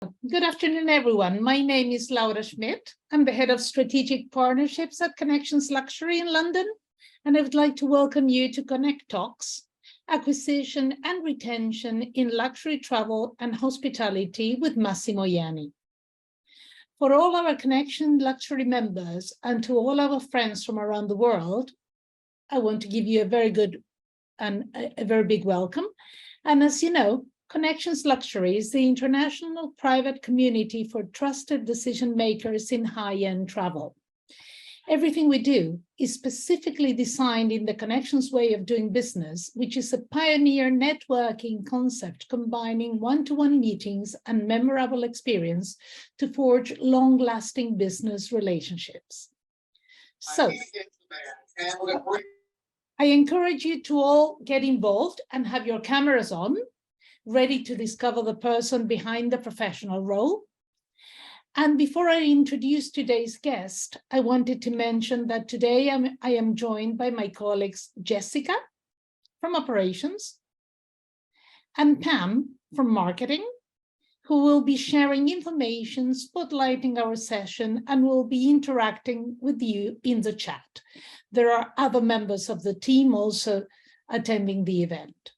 Good afternoon, everyone. My name is Laura Schmidt. I'm the head of strategic partnerships at Connections Luxury in London, and I would like to welcome you to ConnecTALKS, acquisition and retention in luxury travel and hospitality with Massimo Ianni. For all our Connection Luxury members and to all our friends from around the world, I want to give you a very good and a very big welcome. And as you know, Connections Luxury is the international private community for trusted decision makers in high-end travel. Everything we do is specifically designed in the Connections way of doing business, which is a pioneer networking concept combining one-to-one meetings and memorable experience to forge long-lasting business relationships. So, I encourage you to all get involved and have your cameras on, ready to discover the person behind the professional role. And before I introduce today's guest, I wanted to mention that today I am joined by my colleagues Jessica from operations and Pam from marketing, who will be sharing information, spotlighting our session, and will be interacting with you in the chat. There are other members of the team also attending the event.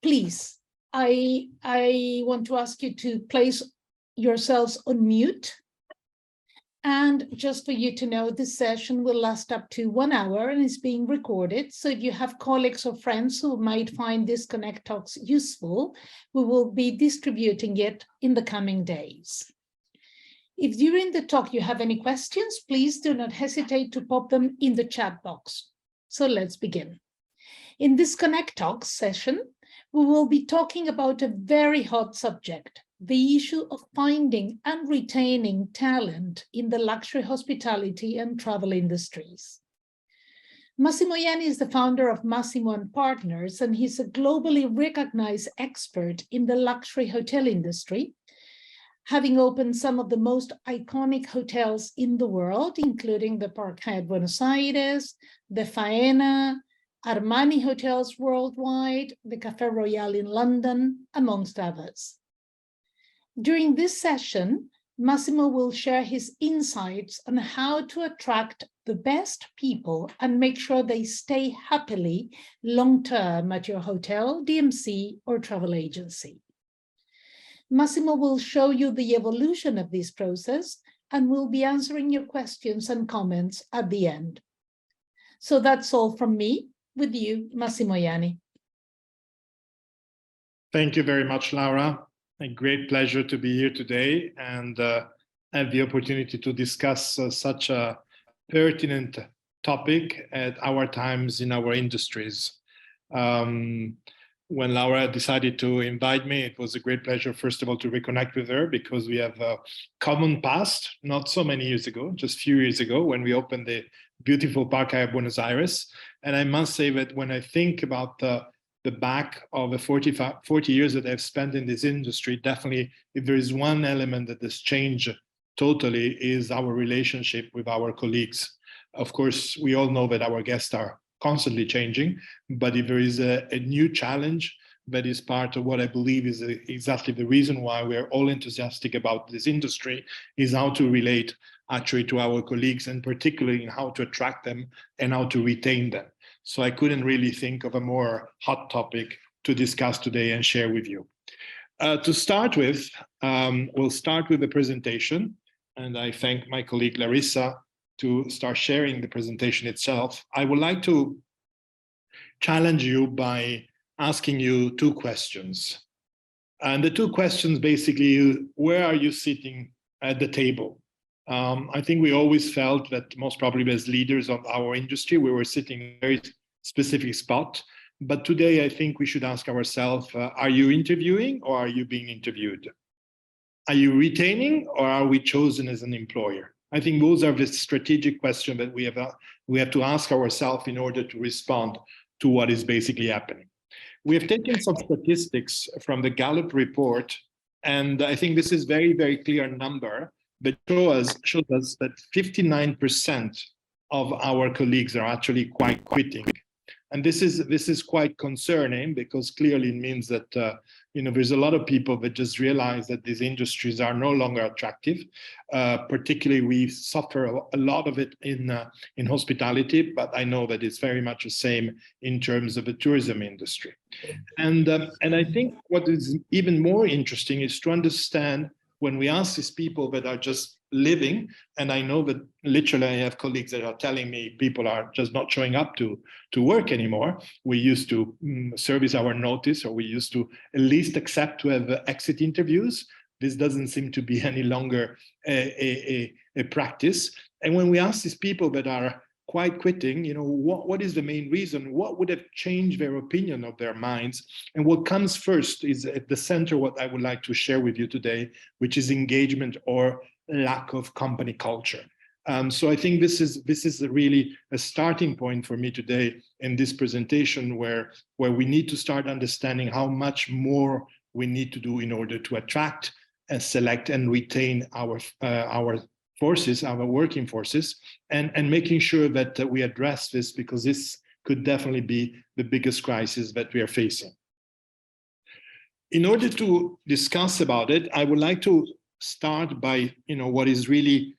Please, I want to ask you to place yourselves on mute. And just for you to know, this session will last up to 1 hour and is being recorded. So if you have colleagues or friends who might find this ConnecTALKS useful, we will be distributing it in the coming days. If during the talk you have any questions, please do not hesitate to pop them in the chat box. So let's begin. In this ConnecTALKS session, we will be talking about a very hot subject, the issue of finding and retaining talent in the luxury hospitality and travel industries. Massimo Ianni is the founder of Massimo Partners, and he's a globally recognized expert in the luxury hotel industry, having opened some of the most iconic hotels in the world, including the Park Hyatt Buenos Aires, the Faena, Armani hotels worldwide, the Café Royal in London, amongst others. During this session, Massimo will share his insights on how to attract the best people and make sure they stay happily long-term at your hotel, DMC, or travel agency. Massimo will show you the evolution of this process and will be answering your questions and comments at the end. So that's all from me. With you, Massimo Ianni. Thank you very much, Laura. A great pleasure to be here today and have the opportunity to discuss such a pertinent topic at our times in our industries. When Laura decided to invite me, it was a great pleasure, first of all, to reconnect with her because we have a common past, not so many years ago, just a few years ago when we opened the beautiful Park Hyatt Buenos Aires. And I must say that when I think about the back of the 40 years that I've spent in this industry, definitely if there is one element that has changed totally is our relationship with our colleagues. Of course, we all know that our guests are constantly changing, but if there is a new challenge, that is part of what I believe is exactly the reason why we're all enthusiastic about this industry, is how to relate actually to our colleagues, and particularly in how to attract them and how to retain them. So I couldn't really think of a more hot topic to discuss today and share with you. To start with, we'll start with the presentation, and I thank my colleague Larissa to start sharing the presentation itself. I would like to challenge you by asking you two questions. And the two questions basically, where are you sitting at the table? I think we always felt that most probably as leaders of our industry, we were sitting in a very specific spot. But today, I think we should ask ourselves, are you interviewing or are you being interviewed? Are you retaining or are we chosen as an employer? I think those are the strategic questions that we have to ask ourselves in order to respond to what is basically happening. We have taken some statistics from the Gallup report, and I think this is very, very clear number that shows us that 59% of our colleagues are actually quite quitting. And this is quite concerning, because clearly it means that there's a lot of people that just realize that these industries are no longer attractive. Particularly, we suffer a lot of it in hospitality, but I know that it's very much the same in terms of the tourism industry. And I think what is even more interesting is to understand, when we ask these people that are just living, and I know that literally I have colleagues that are telling me people are just not showing up to work anymore. We used to service our notice, or we used to at least accept to have exit interviews. This doesn't seem to be any longer a practice. And when we ask these people that are quite quitting, what is the main reason? What would have changed their opinion of their minds? And what comes first is at the center what I would like to share with you today, which is engagement or lack of company culture. So I think this is really a starting point for me today in this presentation, where we need to start understanding how much more we need to do in order to attract and select and retain our forces, our working forces, and making sure that we address this, because this could definitely be the biggest crisis that we are facing. In order to discuss about it, I would like to start by what is really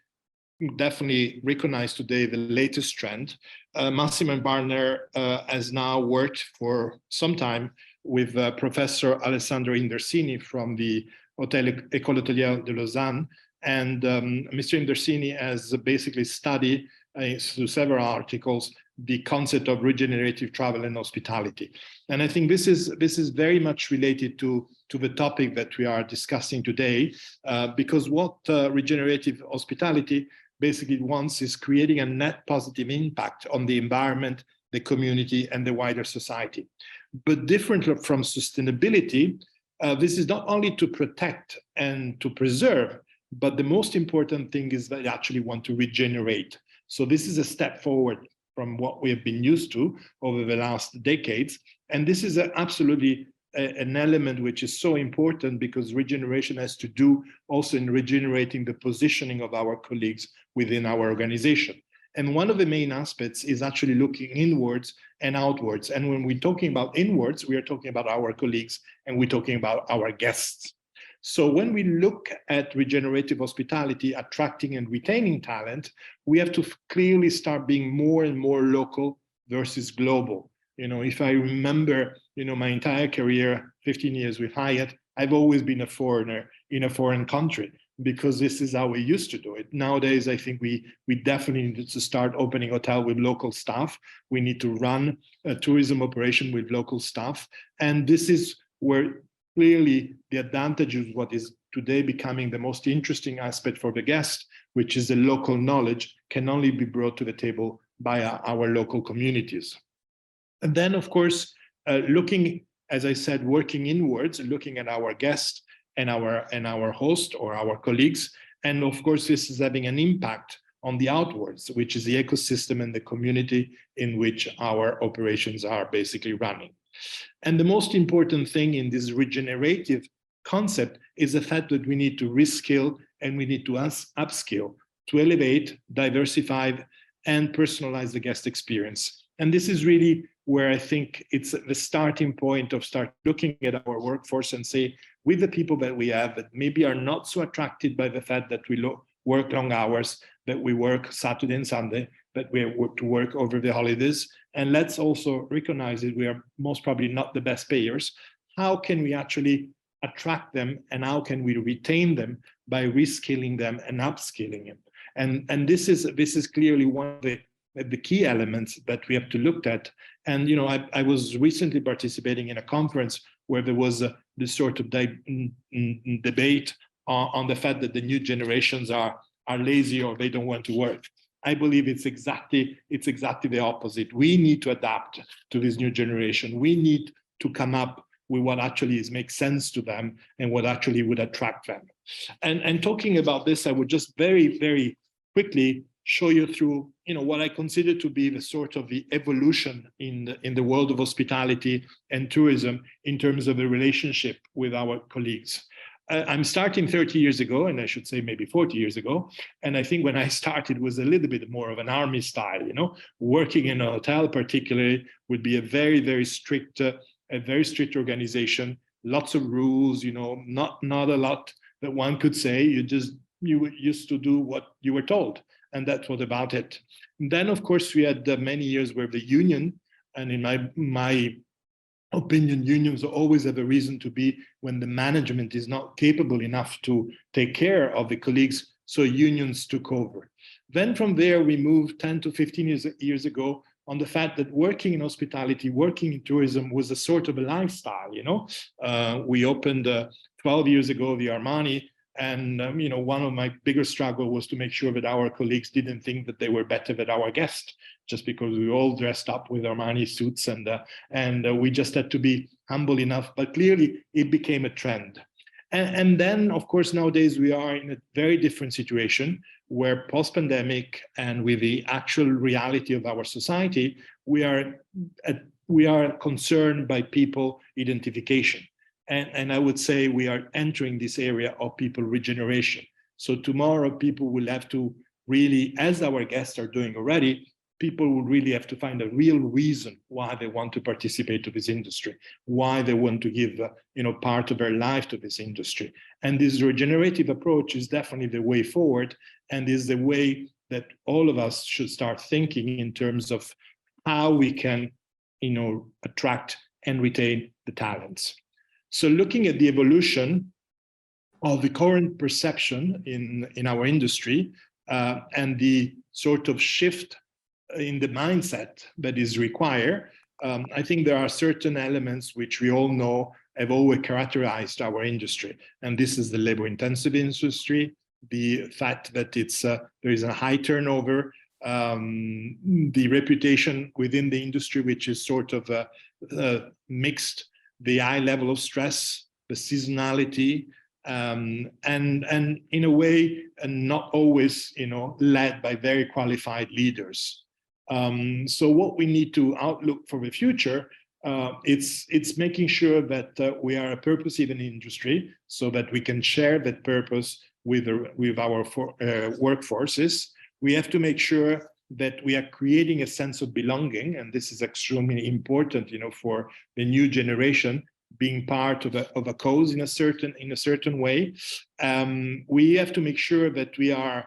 definitely recognized today, the latest trend. Massimo Partners has now worked for some time with Professor Alessandro Indersini from the École Hôtelière de Lausanne. And Mr. Indersini has basically studied through several articles the concept of regenerative travel and hospitality. And I think this is very much related to the topic that we are discussing today, because what regenerative hospitality basically wants is creating a net positive impact on the environment, the community, and the wider society. But differently from sustainability, this is not only to protect and to preserve, but the most important thing is that you actually want to regenerate. So this is a step forward from what we have been used to over the last decades. And this is absolutely an element which is so important, because regeneration has to do also in regenerating the positioning of our colleagues within our organization. And one of the main aspects is actually looking inwards and outwards. And when we're talking about inwards, we are talking about our colleagues, and we're talking about our guests. So when we look at regenerative hospitality, attracting and retaining talent, we have to clearly start being more and more local versus global. If I remember, my entire career, 15 years with Hyatt, I've always been a foreigner in a foreign country, because this is how we used to do it. Nowadays, I think we definitely need to start opening hotel with local staff. We need to run a tourism operation with local staff. And this is where clearly the advantage of what is today becoming the most interesting aspect for the guest, which is the local knowledge, can only be brought to the table by our local communities. And then, of course, looking, as I said, working inwards, looking at our guests and our host or our colleagues. And of course, this is having an impact on the outwards, which is the ecosystem and the community in which our operations are basically running. And the most important thing in this regenerative concept is the fact that we need to reskill and we need to upskill to elevate, diversify, and personalize the guest experience. And this is really where I think it's the starting point of start looking at our workforce and say, with the people that we have that maybe are not so attracted by the fact that we work long hours, that we work Saturday and Sunday, that we work to work over the holidays. And let's also recognize that we are most probably not the best payers. How can we actually attract them, and how can we retain them by reskilling them and upskilling them? And this is clearly one of the key elements that we have to look at. And I was recently participating in a conference where there was this sort of debate on the fact that the new generations are lazy or they don't want to work. I believe it's exactly the opposite. We need to adapt to this new generation. We need to come up with what actually makes sense to them and what actually would attract them. And talking about this, I would just very, very quickly show you through what I consider to be the sort of the evolution in the world of hospitality and tourism in terms of the relationship with our colleagues. I'm starting 30 years ago, and I should say maybe 40 years ago. And I think when I started was a little bit more of an army style, working in a hotel particularly would be a very strict organization, lots of rules, not a lot that one could say. You used to do what you were told, and that was about it. And then, of course, we had many years where the union, and in my opinion, unions always have a reason to be when the management is not capable enough to take care of the colleagues, so unions took over. Then from there, we moved 10 to 15 years ago on the fact that working in hospitality, working in tourism was a sort of a lifestyle, We opened 12 years ago the Armani, and one of my bigger struggles was to make sure that our colleagues didn't think that they were better than our guests, just because we all dressed up with Armani suits, and we just had to be humble enough. But clearly, it became a trend. And then, of course, nowadays we are in a very different situation where post-pandemic and with the actual reality of our society, we are concerned by people identification. And I would say we are entering this area of people regeneration. So tomorrow, people will have to really, as our guests are doing already, people will really have to find a real reason why they want to participate to this industry, why they want to give part of their life to this industry. And this regenerative approach is definitely the way forward, and is the way that all of us should start thinking in terms of how we can attract and retain the talents. So looking at the evolution of the current perception in our industry and the sort of shift in the mindset that is required, I think there are certain elements which we all know have always characterized our industry. And this is the labor-intensive industry, the fact that there is a high turnover, the reputation within the industry, which is sort of mixed, the high level of stress, the seasonality, and in a way, and not always, led by very qualified leaders. So what we need to outlook for the future, it's making sure that we are a purpose-driven industry, so that we can share that purpose with our workforces. We have to make sure that we are creating a sense of belonging, and this is extremely important, for the new generation, being part of a cause in a certain way. We have to make sure that we are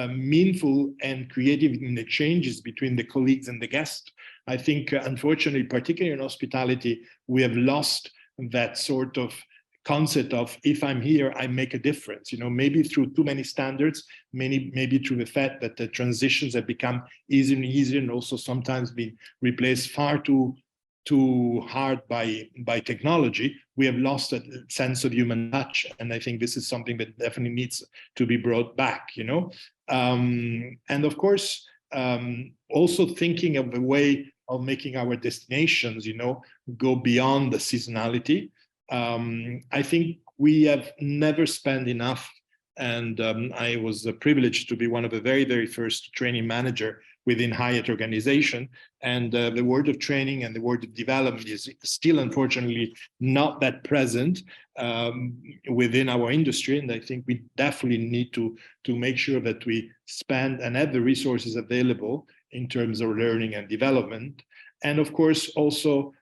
meaningful and creative in the exchanges between the colleagues and the guests. I think, unfortunately, particularly in hospitality, we have lost that sort of concept of, if I'm here, I make a difference, maybe through too many standards, maybe through the fact that the transitions have become easier and easier, and also sometimes been replaced far too hard by technology. We have lost a sense of human touch, and I think this is something that definitely needs to be brought back, and of course, also thinking of the way of making our destinations, go beyond the seasonality. I think we have never spent enough, and I was privileged to be one of the very first training manager within Hyatt organization, and the word of training and the word of development is still, unfortunately, not that present within our industry. And I think we definitely need to make sure that we spend and have the resources available in terms of learning and development. And of course, also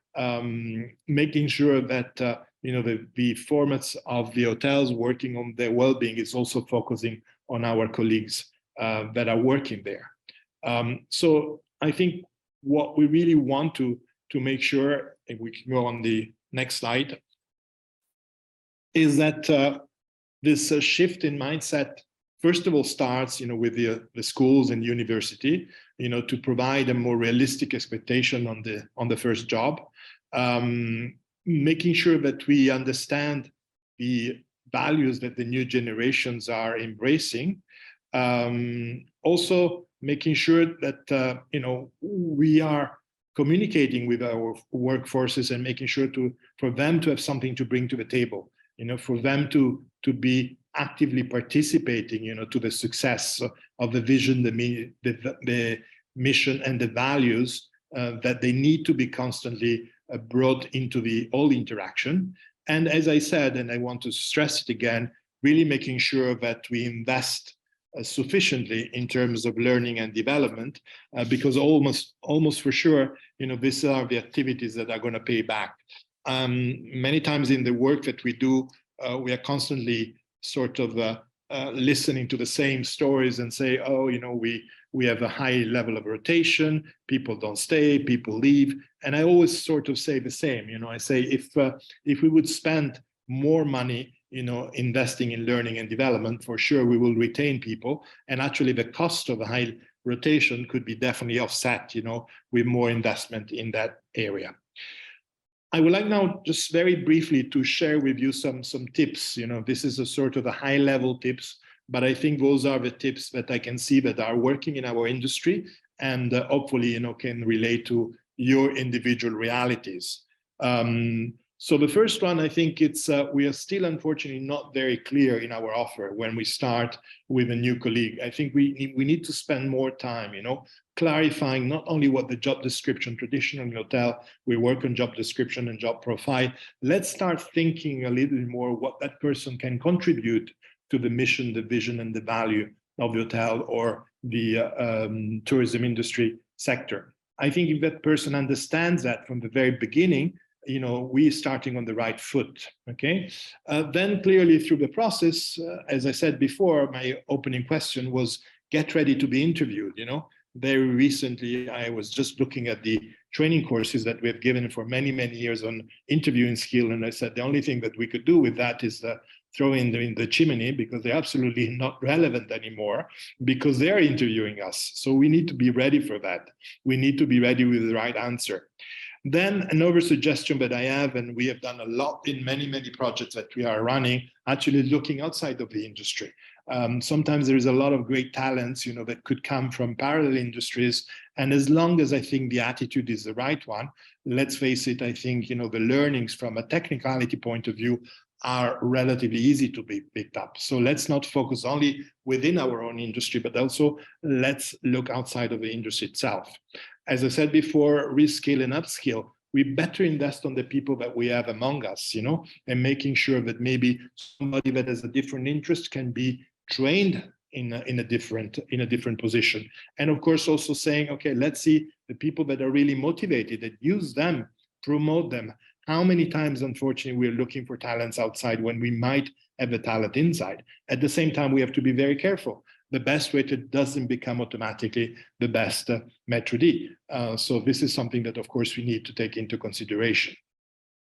making sure that the formats of the hotels working on their well-being is also focusing on our colleagues that are working there. So I think what we really want to make sure, if we can go on the next slide, is that this shift in mindset, first of all, starts with the schools and university, to provide a more realistic expectation on the first job, making sure that we understand the values that the new generations are embracing, also making sure that we are communicating with our workforces and making sure for them to have something to bring to the table, for them to be actively participating, to the success of the vision, the mission, and the values that they need to be constantly brought into the all interaction. And as I said, and I want to stress it again, really making sure that we invest sufficiently in terms of learning and development, because almost for sure, these are the activities that are going to pay back. Many times in the work that we do, we are constantly sort of listening to the same stories and say, oh, we have a high level of rotation, people don't stay, people leave. And I always sort of say the same, I say, if we would spend more money, investing in learning and development, for sure we will retain people. And actually the cost of a high rotation could be definitely offset, with more investment in that area. I would like now just very briefly to share with you some tips. This is a sort of a high level tips, but I think those are the tips that I can see that are working in our industry and hopefully, can relate to your individual realities. So the first one, I think it's, we are still unfortunately not very clear in our offer when we start with a new colleague. I think we need to spend more time, clarifying not only what the job description, traditionally in hotel, we work on job description and job profile. Let's start thinking a little bit more what that person can contribute to the mission, the vision, and the value of the hotel or the tourism industry sector. I think if that person understands that from the very beginning, we're starting on the right foot, okay? Then clearly through the process, as I said before, my opening question was get ready to be interviewed, Very recently, I was just looking at the training courses that we have given for many, many years on interviewing skill. And I said, the only thing that we could do with that is throw in the chimney, because they're absolutely not relevant anymore because they're interviewing us. So we need to be ready for that. We need to be ready with the right answer. Then another suggestion that I have, and we have done a lot in many, many projects that we are running, actually looking outside of the industry. Sometimes there is a lot of great talents, that could come from parallel industries. And as long as I think the attitude is the right one, let's face it, I think, the learnings from a technicality point of view are relatively easy to be picked up. So let's not focus only within our own industry, but also let's look outside of the industry itself. As I said before, reskill and upskill. We better invest on the people that we have among us, and making sure that maybe somebody that has a different interest can be trained in a different position. And of course, also saying, okay, let's see the people that are really motivated and use them, promote them. How many times, unfortunately, we're looking for talents outside when we might have a talent inside? At the same time, we have to be very careful. The best rated doesn't become automatically the best Maitre d'. So this is something that, of course, we need to take into consideration.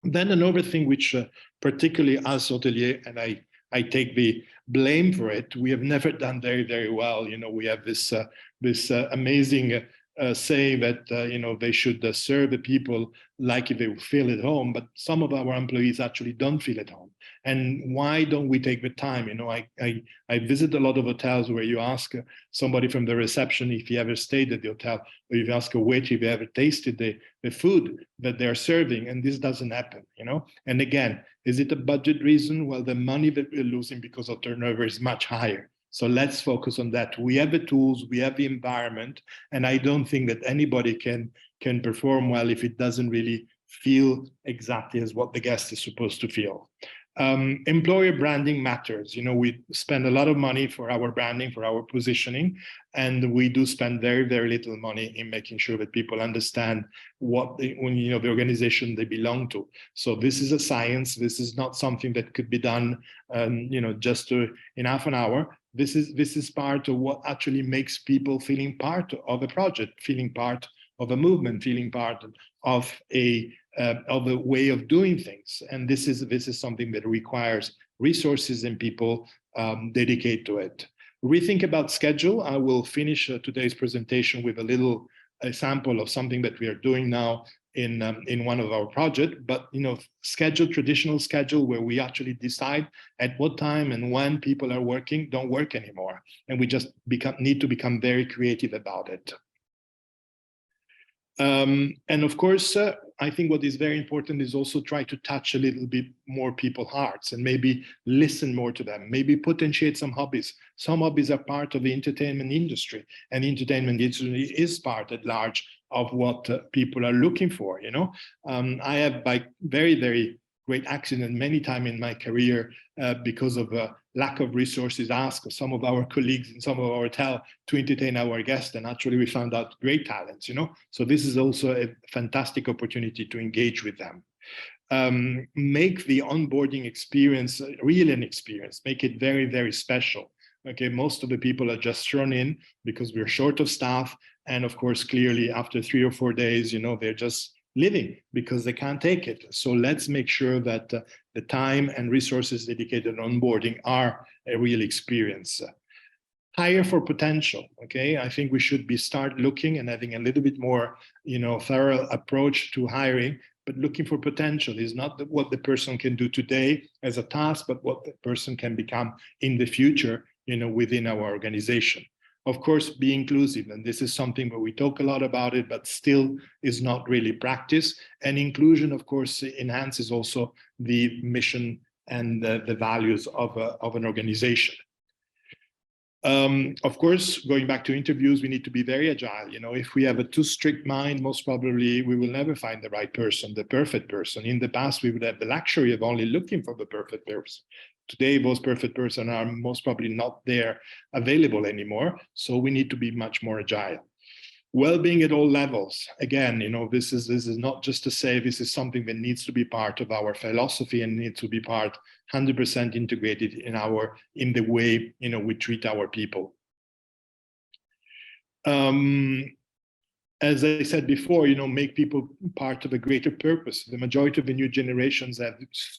Then another thing which particularly as hotelier, and I take the blame for it, we have never done very, very well. We have this amazing say that they should serve the people like if they feel at home, but some of our employees actually don't feel at home. And why don't we take the time? I visit a lot of hotels where you ask somebody from the reception if he ever stayed at the hotel, or you ask a waiter if he ever tasted the food that they're serving, and this doesn't happen. And again, is it a budget reason? Well, the money that we're losing because of turnover is much higher. So let's focus on that. We have the tools, we have the environment, and I don't think that anybody can perform well if it doesn't really feel exactly as what the guest is supposed to feel. Employer branding matters. We spend a lot of money for our branding, for our positioning, and we do spend very, very little money in making sure that people understand what the organization they belong to. So this is a science. This is not something that could be done, just in half an hour. This is part of what actually makes people feeling part of a project, feeling part of a movement, feeling part of a way of doing things. And this is something that requires resources and people dedicate to it. Rethink about schedule. I will finish today's presentation with a little example of something that we are doing now in one of our projects, but traditional schedule where we actually decide at what time and when people are working don't work anymore. And we just need to become very creative about it. And of course, I think what is very important is also try to touch a little bit more people's hearts and maybe listen more to them, maybe potentiate some hobbies. Some hobbies are part of the entertainment industry, and the entertainment industry is part at large of what people are looking for. I have very, very great accident many times in my career because of lack of resources, asked some of our colleagues in some of our hotel to entertain our guests, and actually we found out great talents, So this is also a fantastic opportunity to engage with them. Make the onboarding experience really an experience, make it very, very special. Okay, most of the people are just thrown in because we're short of staff. And of course, clearly after 3 or 4 days, they're just living because they can't take it. So let's make sure that the time and resources dedicated on onboarding are a real experience. Hire for potential. Okay, I think we should start looking and having a little bit more, thorough approach to hiring, but looking for potential is not what the person can do today as a task, but what the person can become in the future, within our organization. Of course, be inclusive, and this is something where we talk a lot about it, but still is not really practiced. And inclusion, of course, enhances also the mission and the values of an organization. Of course, going back to interviews, we need to be very agile. If we have a too strict mind, most probably we will never find the right person, the perfect person. In the past, we would have the luxury of only looking for the perfect person. Today, those perfect persons are most probably not there available anymore. So we need to be much more agile. Well-being at all levels. Again, this is not just to say, this is something that needs to be part of our philosophy and needs to be part 100% integrated in the way, we treat our people. As I said before, make people part of a greater purpose. The majority of the new generations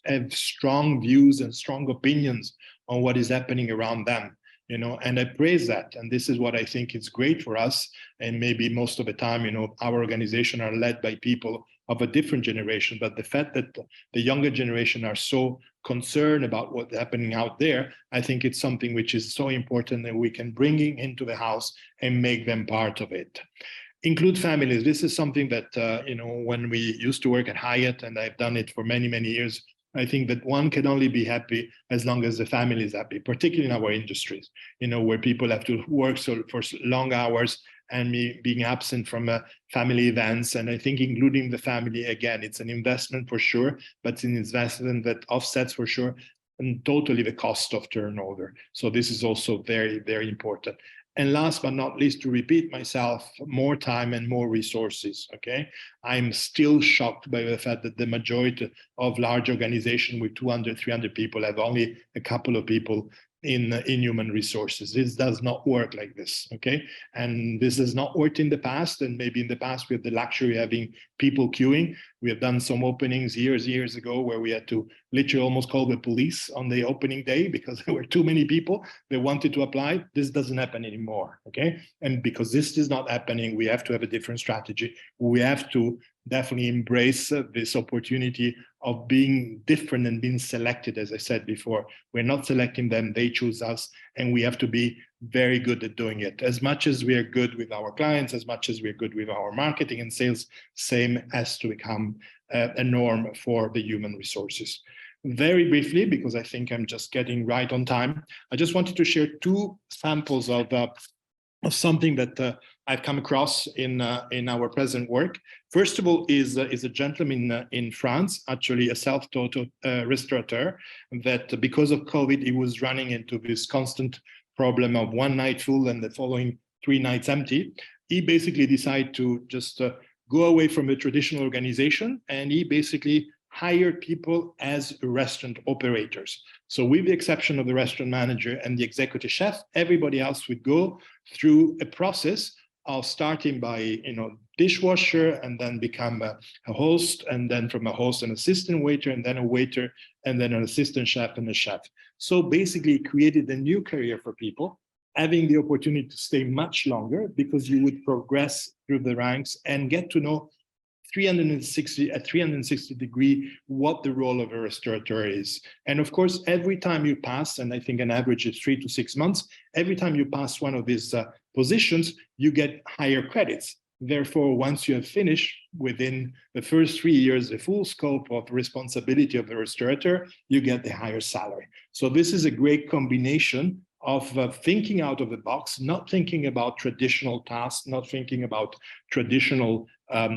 have strong views and strong opinions on what is happening around them. And I praise that. And this is what I think is great for us. And maybe most of the time, our organization are led by people of a different generation. But the fact that the younger generation are so concerned about what's happening out there, I think it's something which is so important that we can bring into the house and make them part of it. Include families. This is something that, when we used to work at Hyatt, and I've done it for many, many years, I think that one can only be happy as long as the family is happy, particularly in our industries, where people have to work for long hours and being absent from family events. And I think including the family, again, it's an investment for sure, but it's an investment that offsets for sure and totally the cost of turnover. So this is also very, very important. And last but not least, to repeat myself, more time and more resources, okay? I'm still shocked by the fact that the majority of large organizations with 200, 300 people have only a couple of people in human resources. This does not work like this, okay? And this has not worked in the past, and maybe in the past we have the luxury of having people queuing. We have done some openings years ago where we had to literally almost call the police on the opening day because there were too many people that wanted to apply. This doesn't happen anymore, okay? And because this is not happening, we have to have a different strategy. We have to definitely embrace this opportunity of being different and being selected. As I said before, we're not selecting them, they choose us, and we have to be very good at doing it. As much as we are good with our clients, as much as we're good with our marketing and sales, same has to become a norm for the human resources. Very briefly, because I think I'm just getting right on time, I just wanted to share 2 samples of something that I've come across in our present work. First of all is a gentleman in France, actually a self-taught restaurateur, that because of COVID, he was running into this constant problem of 1 night full and the following 3 nights empty. He basically decided to just go away from the traditional organization, and he basically hired people as restaurant operators. So with the exception of the restaurant manager and the executive chef, everybody else would go through a process of starting by, dishwasher, and then become a host, and then from a host, an assistant waiter, and then a waiter, and then an assistant chef and a chef. So basically created a new career for people, having the opportunity to stay much longer because you would progress through the ranks and get to know 360 degree what the role of a restaurateur is. And of course, every time you pass, and I think an average is 3 to 6 months, every time you pass one of these positions, you get higher credits. Therefore, once you have finished within the first 3 years, the full scope of responsibility of the restaurateur, you get the higher salary. So this is a great combination of thinking out of the box, not thinking about traditional tasks, not thinking about traditional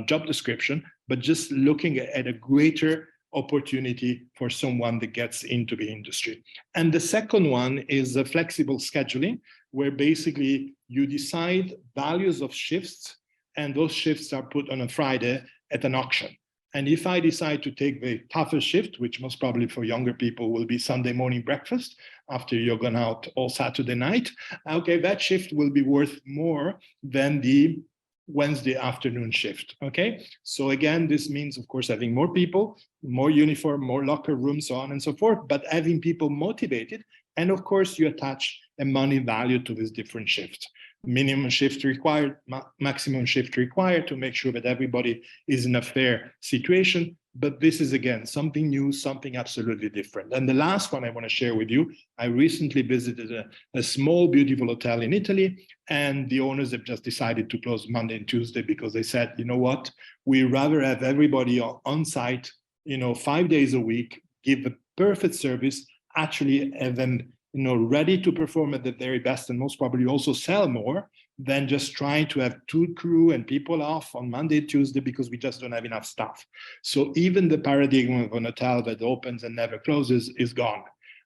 job description, but just looking at a greater opportunity for someone that gets into the industry. And the second one is a flexible scheduling, where basically you decide values of shifts, and those shifts are put on a Friday at an auction. And if I decide to take the toughest shift, which most probably for younger people will be Sunday morning breakfast after you're gone out all Saturday night, okay, that shift will be worth more than the Wednesday afternoon shift, okay? So again, this means, of course, having more people, more uniform, more locker rooms, so on and so forth, but having people motivated. And of course, you attach a money value to this different shift. Minimum shift required, maximum shift required to make sure that everybody is in a fair situation. But this is, again, something new, something absolutely different. And the last one I want to share with you, I recently visited a small, beautiful hotel in Italy, and the owners have just decided to close Monday and Tuesday because they said, you know what, we rather have everybody on site, 5 days a week, give a perfect service, actually have them ready to perform at the very best, and most probably also sell more than just trying to have two crew and people off on Monday, Tuesday, because we just don't have enough staff. So even the paradigm of an hotel that opens and never closes is gone.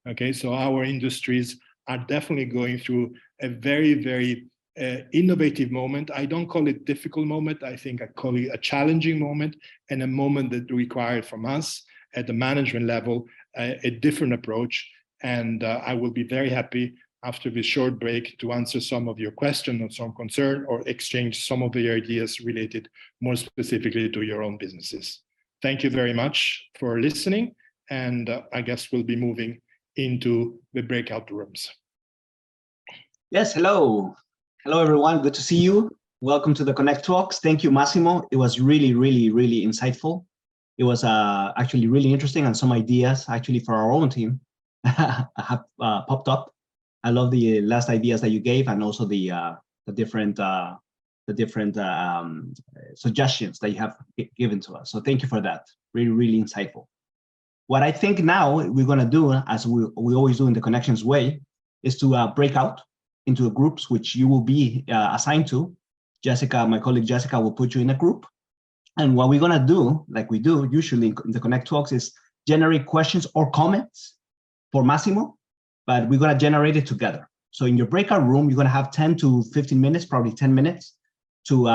Okay, so our industries are definitely going through a very, very innovative moment. I don't call it difficult moment. I think I call it a challenging moment, and a moment that required from us at the management level a different approach. And I will be very happy after this short break to answer some of your questions or some concern, or exchange some of the ideas related more specifically to your own businesses. Thank you very much for listening. And I guess we'll be moving into the breakout rooms. Yes, hello. Hello, everyone. Good to see you. Welcome to the ConnecTALKS. Thank you, Massimo. It was really, really, really insightful. It was actually really interesting, and some ideas actually for our own team have popped up. I love the last ideas that you gave, and also the different suggestions that you have given to us. So thank you for that. Really, really insightful. What I think now we're going to do, as we always do in the Connections way, is to break out into groups which you will be assigned to. Jessica, my colleague Jessica, will put you in a group. And what we're going to do, like we do usually in the ConnecTALKS, is generate questions or comments for Massimo, but we're going to generate it together. So in your breakout room, you're going to have 10 to 15 minutes, probably 10 minutes, to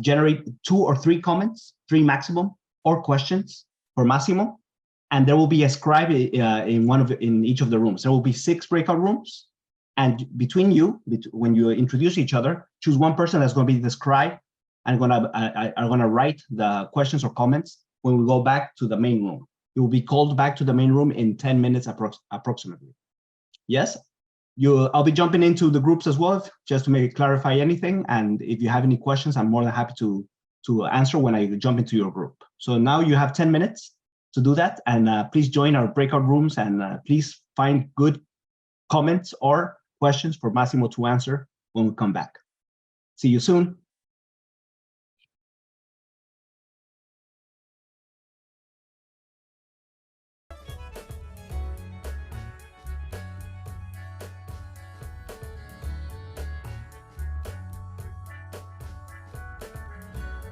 generate 2 or 3 comments, 3 maximum, or questions for Massimo. And there will be a scribe in each of the rooms. There will be 6 breakout rooms. And between you, when you introduce each other, choose one person that's going to be the scribe and are going to write the questions or comments when we go back to the main room. You will be called back to the main room in 10 minutes approximately. Yes, I'll be jumping into the groups as well, just to maybe clarify anything. And if you have any questions, I'm more than happy to answer when I jump into your group. So now you have 10 minutes to do that. And please join our breakout rooms, and please find good comments or questions for Massimo to answer when we come back. See you soon.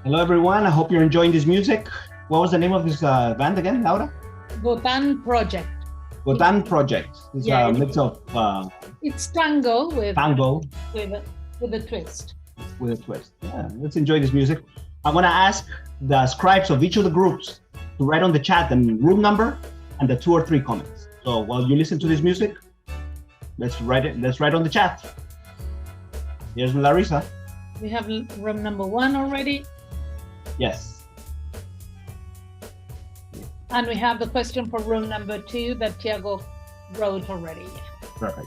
Hello, everyone. I hope you're enjoying this music. What was the name of this band again, Laura? Gotan Project. Gotan Project. It's a mix of... it's tango with a twist. With a twist. Yeah, let's enjoy this music. I want to ask the scribes of each of the groups to write on the chat the room number and the 2 or 3 comments. So while you listen to this music, let's write it. Let's write on the chat. Here's Larissa. We have room number 1 already. Yes. And we have the question for room number 2 that Tiago wrote already. Perfect.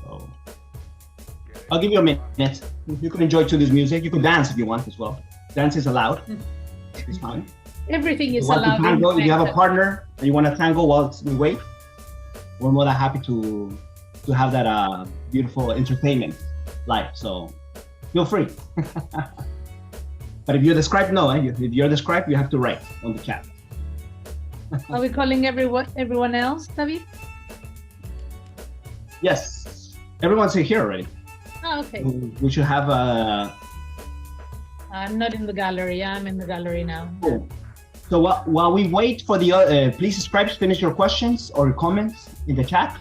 So I'll give you a minute. You can enjoy to this music. You can dance if you want as well. Dance is allowed. It's fine. Everything is allowed. If you have a partner and you want to tango while we wait, we're more than happy to have that beautiful entertainment live. So feel free. But if you're the scribe, no. If you're the scribe, you have to write on the chat. Are we calling everyone else, David? Yes. Everyone's here already. Oh, okay. We should have I'm not in the gallery. I'm in the gallery now. Oh. So while we wait for the, please scribes finish your questions or comments in the chat.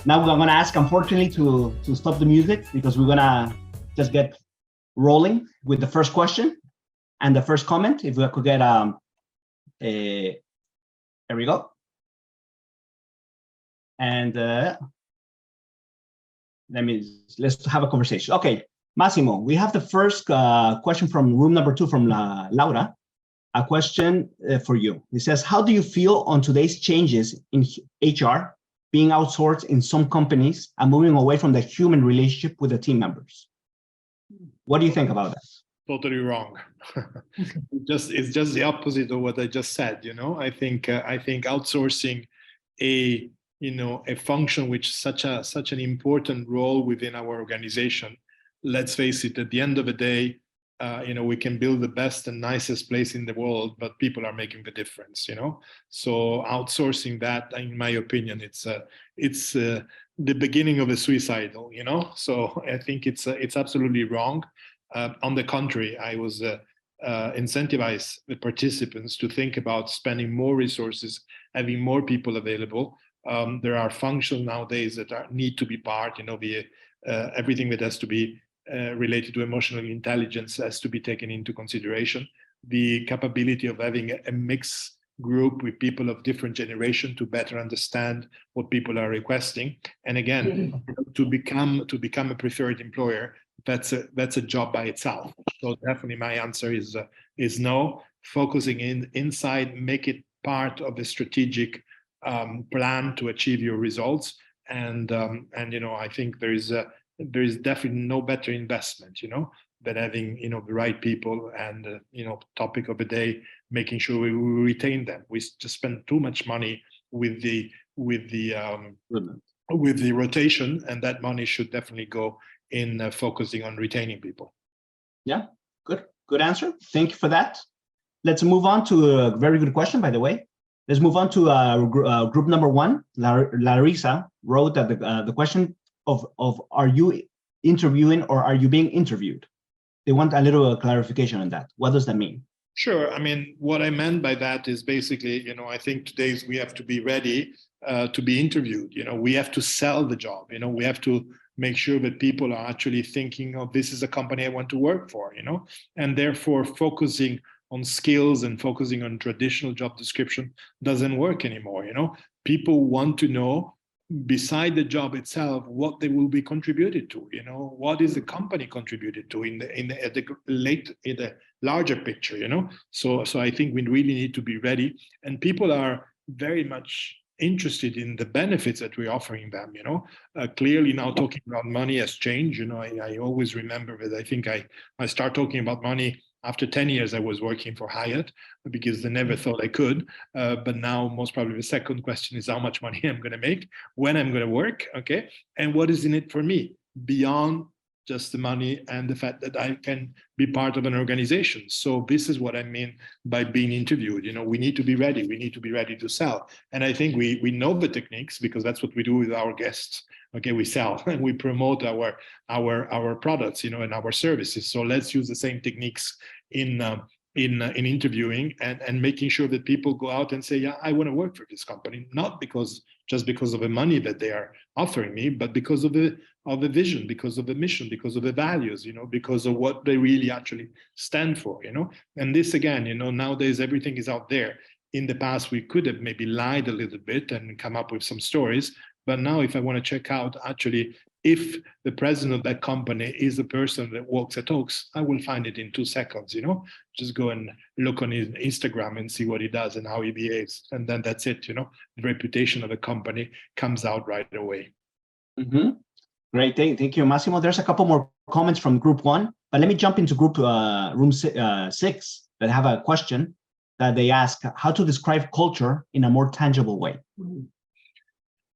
Now we're gonna ask, unfortunately, to stop the music because we're gonna just get rolling with the first question and the first comment. If we could get, there we go. And let's have a conversation. Okay, Massimo, we have the first question from room number 2 from Laura. A question for you. It says, how do you feel on today's changes in HR being outsourced in some companies and moving away from the human relationship with the team members? What do you think about that? Totally wrong. It's just the opposite of what I just said. You know, I think outsourcing a function which is such an important role within our organization. Let's face it, at the end of the day, we can build the best and nicest place in the world, but people are making the difference. So outsourcing that, in my opinion, it's the beginning of a suicidal. So I think it's absolutely wrong. On the contrary, I was incentivize the participants to think about spending more resources, having more people available. There are functions nowadays that need to be part. Everything that has to be related to emotional intelligence has to be taken into consideration. The capability of having a mixed group with people of different generation to better understand what people are requesting. And again, to become a preferred employer, that's a job by itself. So definitely my answer is no. Focusing inside, make it part of the strategic plan to achieve your results. And I think there is definitely no better investment, than having the right people and topic of the day, making sure we retain them. We just spend too much money with the rotation, and that money should definitely go in focusing on retaining people. Yeah, good answer. Thank you for that. Let's move on to a very good question, by the way. Let's move on to group number 1. Larissa wrote that the question of are you interviewing or are you being interviewed? They want a little clarification on that. What does that mean? Sure. I mean, what I meant by that is basically, I think today's we have to be ready to be interviewed. We have to sell the job. We have to make sure that people are actually thinking, oh, this is a company I want to work for, and therefore focusing on skills and focusing on traditional job description doesn't work anymore. People want to know, beside the job itself, what they will be contributed to. What is the company contributed to in the larger picture. So I think we really need to be ready, and people are very much interested in the benefits that we're offering them. Clearly now talking about money has changed. I always remember that I think I start talking about money after 10 years I was working for Hyatt, because they never thought I could. But now most probably the second question is how much money I'm going to make, when I'm going to work, okay? And what is in it for me beyond just the money and the fact that I can be part of an organization. So this is what I mean by being interviewed. We need to be ready. We need to be ready to sell. And I think we know the techniques, because that's what we do with our guests. Okay, we sell and we promote our products, and our services. So let's use the same techniques in interviewing and making sure that people go out and say, yeah, I want to work for this company, not just because of the money that they are offering me, but because of the vision, because of the mission, because of the values, because of what they really actually stand for, And this again, nowadays everything is out there. In the past, we could have maybe lied a little bit and come up with some stories. But now if I want to check out actually if the president of that company is the person that works at ConnecTALKS, I will find it in 2 seconds, Just go and look on his Instagram and see what he does and how he behaves. And then that's it, The reputation of the company comes out right away. Mm-hmm. Great, thank you, Massimo. There's a couple more comments from group 1, but let me jump into group room 6 that have a question that they ask, how to describe culture in a more tangible way. Mm-hmm.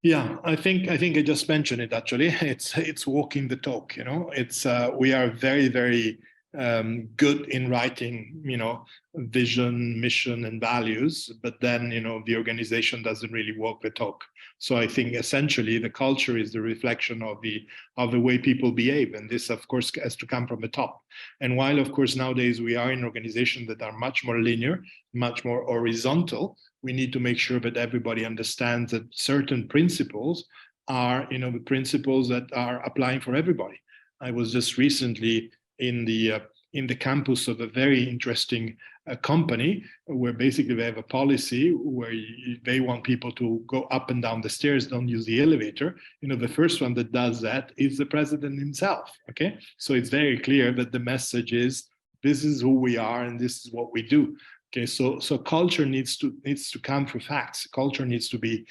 Yeah, I think I just mentioned it. Actually, it's walking the talk. It's we are very, very good in writing, vision, mission, and values, but then, the organization doesn't really walk the talk. So I think essentially the culture is the reflection of the way people behave. And this, of course, has to come from the top. And while, of course, nowadays we are in organizations that are much more linear, much more horizontal, we need to make sure that everybody understands that certain principles are, the principles that are applying for everybody. I was just recently in the campus of a very interesting company where basically they have a policy where they want people to go up and down the stairs, don't use the elevator. The first one that does that is the president himself. Okay, so it's very clear that the message is, this is who we are and this is what we do. Okay, so culture needs to come through facts. Culture needs to be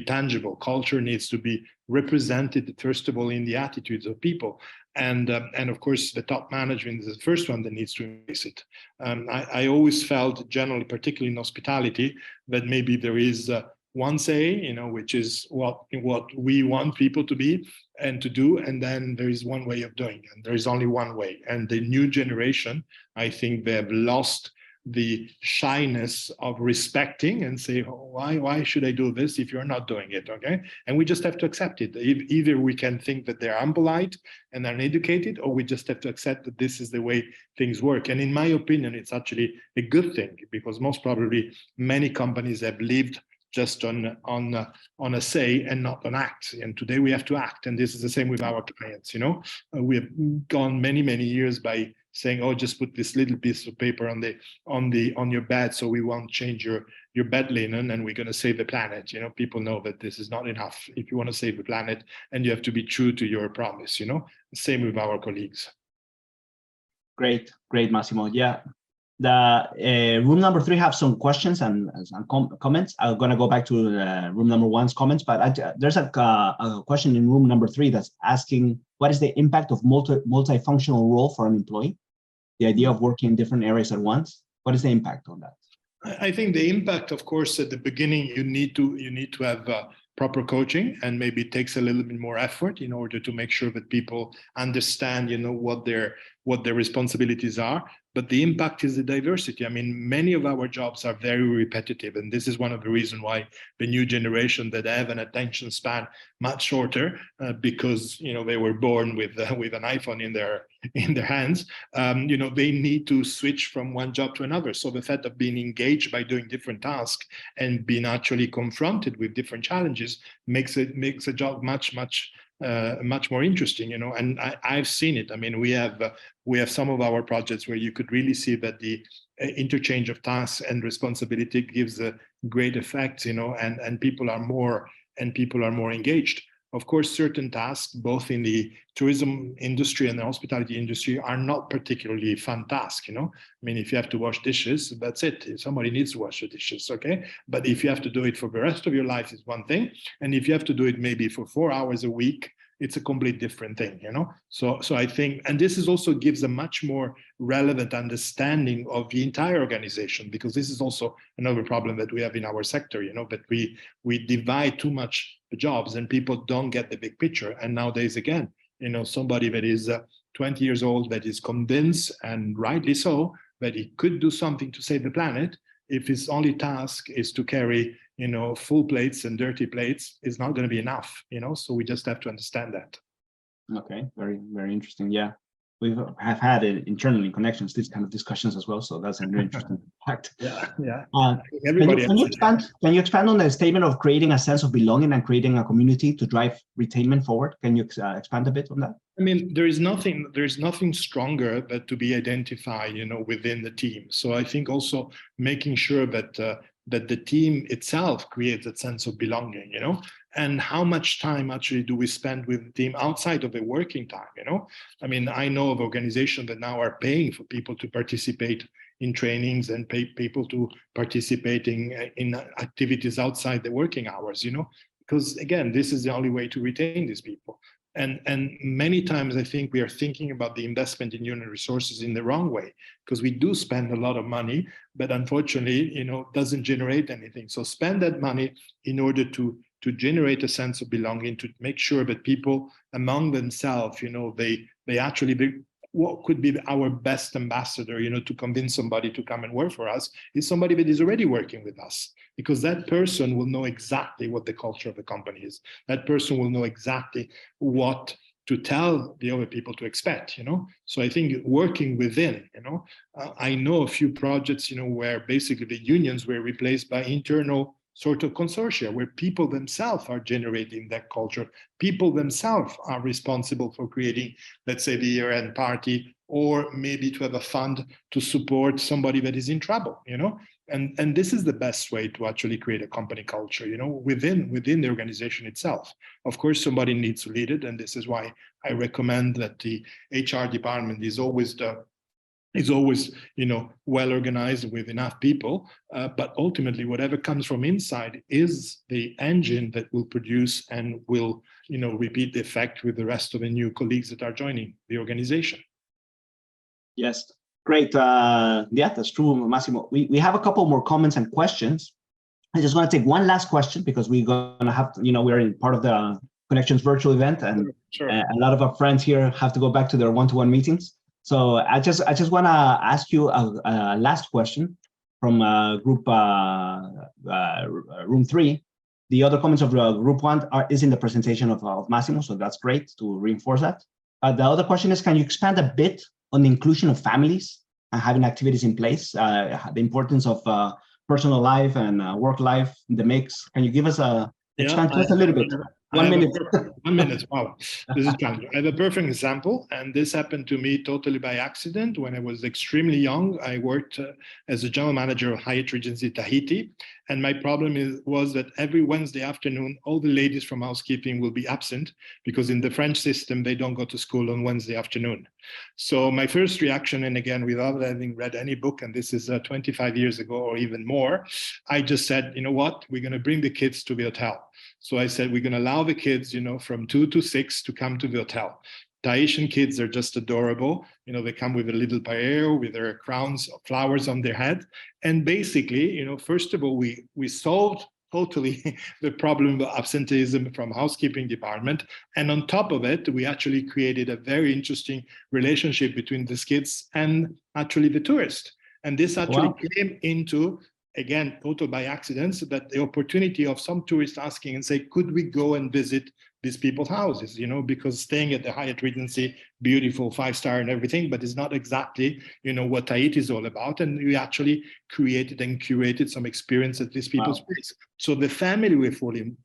tangible. Culture needs to be represented, first of all, in the attitudes of people. And of course, the top management is the first one that needs to embrace it. I always felt, generally, particularly in hospitality, that maybe there is one say, which is what we want people to be and to do, and then there is one way of doing it, and there is only one way. And the new generation, I think they have lost the shyness of respecting and say, why should I do this if you're not doing it? Okay, and we just have to accept it. Either we can think that they're unpolite and uneducated, or we just have to accept that this is the way things work. And in my opinion, it's actually a good thing, because most probably many companies have lived just on a say and not on act. And today we have to act, and this is the same with our clients. We have gone many years by saying, oh, just put this little piece of paper on your bed, so we won't change your bed linen, and we're going to save the planet. People know that this is not enough if you want to save the planet, and you have to be true to your promise. Same with our colleagues. Great, Massimo. Yeah. The room number 3 have some questions and comments. I'm going to go back to room number 1's comments, but there's a question in room number 3 that's asking, what is the impact of multifunctional role for an employee? The idea of working in different areas at once. What is the impact on that? I think the impact, of course, at the beginning, you need to have proper coaching, and maybe it takes a little bit more effort in order to make sure that people understand, what their responsibilities are. But the impact is the diversity. I mean, many of our jobs are very repetitive, and this is one of the reasons why the new generation that have an attention span much shorter, because they were born with an iPhone in their hands. They need to switch from one job to another. So the fact of being engaged by doing different tasks and being actually confronted with different challenges makes a job much more interesting, and I've seen it. I mean, we have some of our projects where you could really see that the interchange of tasks and responsibility gives a great effect, and people are more engaged. Of course, certain tasks, both in the tourism industry and the hospitality industry, are not particularly fun tasks. I mean, if you have to wash dishes, that's it. Somebody needs to wash the dishes, okay? But if you have to do it for the rest of your life, it's one thing. And if you have to do it maybe for 4 hours a week, it's a complete different thing, So I think, and this is also gives a much more relevant understanding of the entire organization, because this is also another problem that we have in our sector, that we divide too much the jobs and people don't get the big picture. And nowadays, again, somebody that is 20 years old that is convinced, and rightly so, that he could do something to save the planet, if his only task is to carry full plates and dirty plates, is not going to be enough, so we just have to understand that. Okay, very, very interesting. Yeah, we have had it internally in Connections, these kind of discussions as well, so that's a very interesting fact. Yeah. Can you expand on the statement of creating a sense of belonging and creating a community to drive retainment forward? Can you expand a bit on that? I mean, there is nothing stronger than to be identified, within the team. So I think also making sure that the team itself creates a sense of belonging, and how much time actually do we spend with the team outside of the working time, I mean, I know of organizations that now are paying for people to participate in trainings and pay people to participating in activities outside the working hours, because again, this is the only way to retain these people. And many times I think we are thinking about the investment in human resources in the wrong way, because we do spend a lot of money, but unfortunately, doesn't generate anything. So spend that money in order to generate a sense of belonging, to make sure that people among themselves, they actually what could be our best ambassador, to convince somebody to come and work for us is somebody that is already working with us, because that person will know exactly what the culture of the company is. That person will know exactly what to tell the other people to expect, So I think working within, I know a few projects, where basically the unions were replaced by internal sort of consortia, where people themselves are generating that culture. People themselves are responsible for creating, let's say, the year-end party, or maybe to have a fund to support somebody that is in trouble, And this is the best way to actually create a company culture, within the organization itself. Of course, somebody needs to lead it, and this is why I recommend that the HR department is always well organized with enough people, but ultimately whatever comes from inside is the engine that will produce and will repeat the effect with the rest of the new colleagues that are joining the organization. Yes, great. Yeah, that's true, Massimo. We have a couple more comments and questions. I just want to take one last question, because we're going to have to, we're in part of the Connections virtual event, and Sure. A lot of our friends here have to go back to their one-to-one meetings. So I just want to ask you a last question from group room 3. The other comments of group 1 is in the presentation of Massimo, so that's great to reinforce that. The other question is, can you expand a bit on the inclusion of families and having activities in place, the importance of personal life and work life in the mix? Can you give us expand just a little bit? 1 minute. 1 minute. Wow, this is challenging. I have a perfect example, and this happened to me totally by accident. When I was extremely young, I worked as a general manager of Hyatt Regency Tahiti, and my problem was that every Wednesday afternoon, all the ladies from housekeeping will be absent, because in the French system, they don't go to school on Wednesday afternoon. So my first reaction, and again, without having read any book, and this is 25 years ago or even more, I just said, you know what, we're going to bring the kids to the hotel. So I said, we're going to allow the kids, from 2 to 6 to come to the hotel. Tahitian kids are just adorable. They come with a little paella, with their crowns of flowers on their head. And basically, first of all, we solved totally the problem of absenteeism from housekeeping department. And on top of it, we actually created a very interesting relationship between these kids and actually the tourists. And this actually came into, again, total by accident, that the opportunity of some tourists asking and say, could we go and visit these people's houses, because staying at the Hyatt Regency, beautiful, 5-star and everything, but it's not exactly, what Tahiti is all about. And we actually created and curated some experience at these people's place. So the family were fully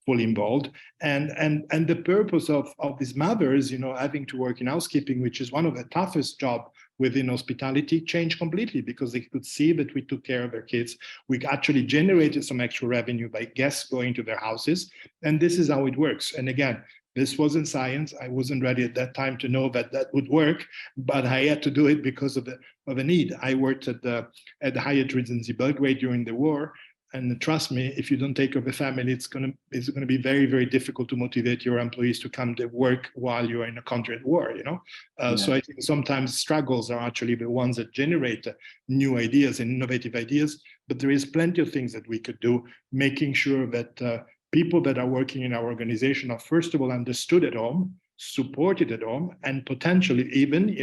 involved. And the purpose of these mothers, having to work in housekeeping, which is one of the toughest jobs within hospitality, changed completely, because they could see that we took care of their kids. We actually generated some extra revenue by guests going to their houses. And this is how it works. And again, this wasn't science. I wasn't ready at that time to know that would work, but I had to do it because of a need. I worked at the Hyatt Regency Belgrade during the war. And trust me, if you don't take care of the family, it's gonna be very, very difficult to motivate your employees to come to work while you're in a country at war. So I think sometimes struggles are actually the ones that generate new ideas and innovative ideas. But there is plenty of things that we could do, making sure that people that are working in our organization are first of all understood at home, supported at home, and potentially even,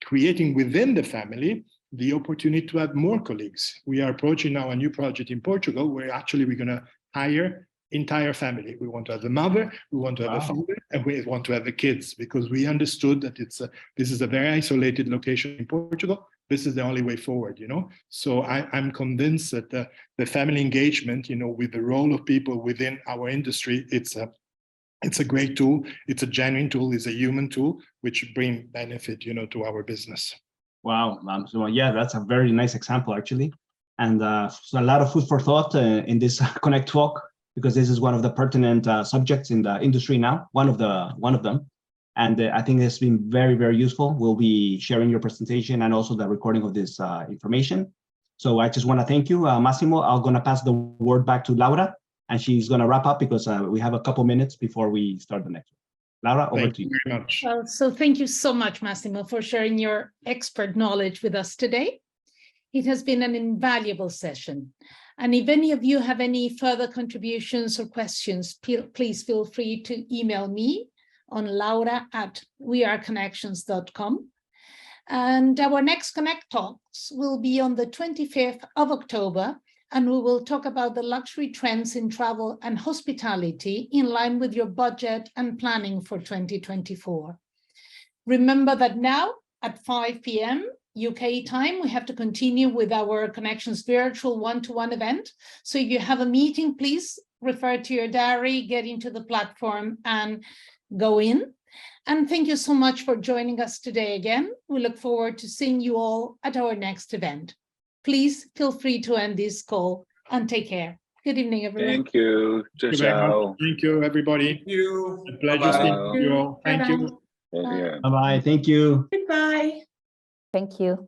creating within the family the opportunity to have more colleagues. We are approaching now a new project in Portugal where actually we're going to hire entire family. We want to have the mother, we want to have a father, and we want to have the kids, because we understood that this is a very isolated location in Portugal. This is the only way forward, So I'm convinced that the family engagement, with the role of people within our industry, it's a great tool. It's a genuine tool. It's a human tool, which bring benefit, to our business. Wow. So yeah, that's a very nice example, actually. And so a lot of food for thought in this Connect talk, because this is one of the pertinent subjects in the industry now, one of them. And I think it's been very, very useful. We'll be sharing your presentation and also the recording of this information. So I just want to thank you, Massimo. I'm going to pass the word back to Laura, and she's going to wrap up because we have a couple minutes before we start the next one. Laura, over to you. Thank you very much. Well, so thank you so much, Massimo, for sharing your expert knowledge with us today. It has been an invaluable session. And if any of you have any further contributions or questions, please feel free to email me on laura@weareconnections.com, And our next Connect Talks will be on the 25th of October, and we will talk about the luxury trends in travel and hospitality in line with your budget and planning for 2024. Remember that now at 5 p.m. UK time, we have to continue with our Connections virtual one-to-one event. So if you have a meeting, please refer to your diary, get into the platform and go in. And thank you so much for joining us today again. We look forward to seeing you all at our next event. Please feel free to end this call and take care. Good evening, everyone. Thank you. Thank you very much. Thank you, everybody. Thank you. A pleasure Bye-bye. seeing you all. Thank you. Yeah. Bye-bye. Thank you. Goodbye. Thank you.